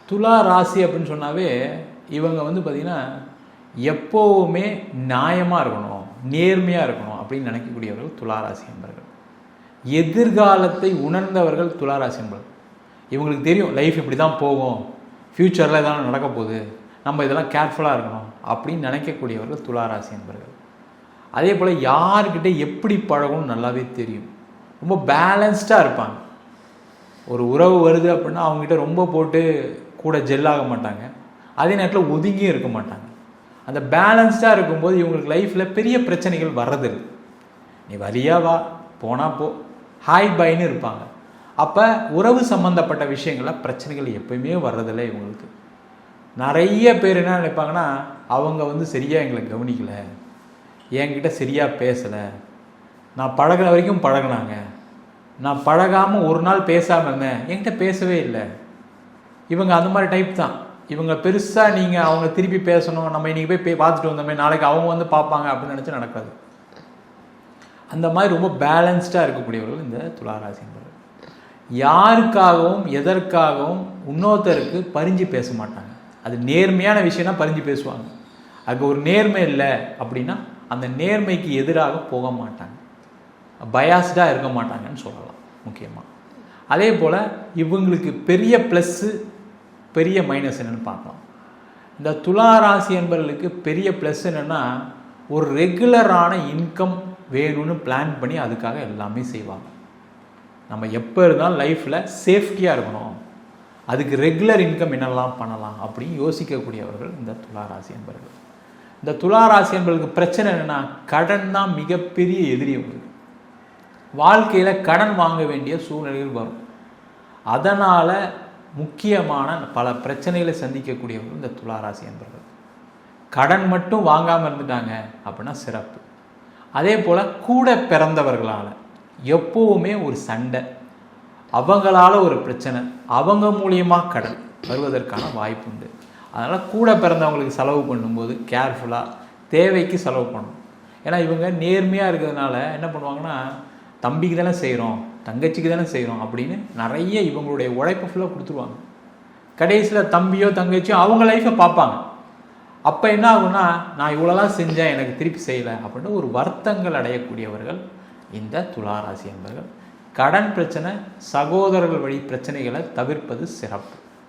துலா ராசி அப்படின்னு சொன்னாவே இவங்க பார்த்திங்கன்னா எப்போவுமே நியாயமாக இருக்கணும், நேர்மையாக இருக்கணும் அப்படின்னு நினைக்கக்கூடியவர்கள் துளாராசி என்பவர்கள். எதிர்காலத்தை உணர்ந்தவர்கள் துளாராசி என்பவர்கள். இவங்களுக்கு தெரியும் லைஃப் இப்படி தான் போகும், ஃப்யூச்சரில் இதெல்லாம் நடக்க போகுது, நம்ம இதெல்லாம் கேர்ஃபுல்லாக இருக்கணும் அப்படின்னு நினைக்கக்கூடியவர்கள் துளாராசி என்பவர்கள். அதே போல் யார்கிட்ட எப்படி பழகணும்னு நல்லாவே தெரியும். ரொம்ப பேலன்ஸ்டாக இருப்பாங்க. ஒரு உறவு வருது அப்படின்னா அவங்ககிட்ட ரொம்ப போட்டு கூட ஜெல்லாக மாட்டாங்க, அதே நேரத்தில் ஒதுங்கியும் இருக்க மாட்டாங்க. அந்த பேலன்ஸ்டாக இருக்கும்போது இவங்களுக்கு லைஃப்பில் பெரிய பிரச்சனைகள் வர்றதில்லை. நீ வழியாக வா, போனால் போ, ஹாய் பாய்னு இருப்பாங்க. அப்போ உறவு சம்மந்தப்பட்ட விஷயங்களில் பிரச்சனைகள் எப்பயுமே வர்றதில்லை இவங்களுக்கு. நிறைய பேர் என்ன நினைப்பாங்கன்னா, அவங்க சரியாக எங்களை கவனிக்கலை, என்கிட்ட சரியாக பேசலை, நான் பழகின வரைக்கும் பழகினாங்க, நான் பழகாமல் ஒரு நாள் பேசாமல் இருந்தேன், என்கிட்ட பேசவே இல்லை. இவங்க அந்த மாதிரி டைப் தான். இவங்க பெருசாக நீங்கள் அவங்க திருப்பி பேசணும், நம்ம இன்றைக்கி போய் பார்த்துட்டு வந்தோமே நாளைக்கு அவங்க பார்ப்பாங்க அப்படின்னு நினச்சி நடக்காது. அந்த மாதிரி ரொம்ப பேலன்ஸ்டாக இருக்கக்கூடியவர்கள் இந்த துளாராசி என்பவர்கள். யாருக்காகவும் எதற்காகவும் இன்னொருத்தருக்கு பறிஞ்சு பேச மாட்டாங்க. அது நேர்மையான விஷயம்னா பறிஞ்சு பேசுவாங்க. அதுக்கு ஒரு நேர்மை இல்லை அப்படின்னா அந்த நேர்மைக்கு எதிராக போக மாட்டாங்க, பயாஸ்டாக இருக்க மாட்டாங்கன்னு சொல்லலாம் முக்கியமாக. அதே போல் இவங்களுக்கு பெரிய ப்ளஸ்ஸு பெரிய மைனஸ் என்னென்னு பார்க்கலாம். இந்த துளாராசி என்பவர்களுக்கு பெரிய ப்ளஸ் என்னென்னா, ஒரு ரெகுலரான இன்கம் வேணும்னு பிளான் பண்ணி அதுக்காக எல்லாமே செய்வாங்க. நம்ம எப்போ இருந்தாலும் லைஃப்பில் சேஃப்டியாக இருக்கணும், அதுக்கு ரெகுலர் இன்கம் என்னெல்லாம் பண்ணலாம் அப்படின்னு யோசிக்கக்கூடியவர்கள் இந்த துளாராசி என்பவர்கள். இந்த துளாராசி என்பவர்களுக்கு பிரச்சனை என்னென்னா, கடன் தான் மிகப்பெரிய எதிரி. உங்களுக்கு வாழ்க்கையில் கடன் வாங்க வேண்டிய சூழ்நிலைகள் வரும். அதனால் முக்கியமான பல பிரச்சனைகளை சந்திக்கக்கூடியவர்கள் இந்த துளாராசி என்பவர்கள். கடன் மட்டும் வாங்காமல் இருந்துட்டாங்க அப்படின்னா சிறப்பு. அதே போல் கூட பிறந்தவர்களால் எப்போவுமே ஒரு சண்டை, அவங்களால ஒரு பிரச்சனை, அவங்க மூலியமாக கடன் வருவதற்கான வாய்ப்பு உண்டு. அதனால் கூட பிறந்தவங்களுக்கு செலவு பண்ணும்போது கேர்ஃபுல்லாக தேவைக்கு செலவு பண்ணணும். ஏன்னா இவங்க நேர்மையாக இருக்கிறதுனால என்ன பண்ணுவாங்கன்னா, தம்பிக்கு தானே செய்கிறோம், தங்கச்சிக்கு தானே செய்கிறோம் அப்படின்னு நிறைய இவங்களுடைய உழைப்பு ஃபுல்லாக கொடுத்துருவாங்க. கடைசியில் தம்பியோ தங்கச்சியோ அவங்க லைஃப்பை பார்ப்பாங்க. அப்போ என்ன ஆகுன்னா, நான் இவ்வளோதான் செஞ்சேன், எனக்கு திருப்பி செய்யலை அப்படின்னு ஒரு வருத்தங்கள் அடையக்கூடியவர்கள் இந்த துளாராசி என்பவர்கள். கடன் பிரச்சனை, சகோதரர்கள் வழி பிரச்சனைகளை தவிர்ப்பது சிறப்பு.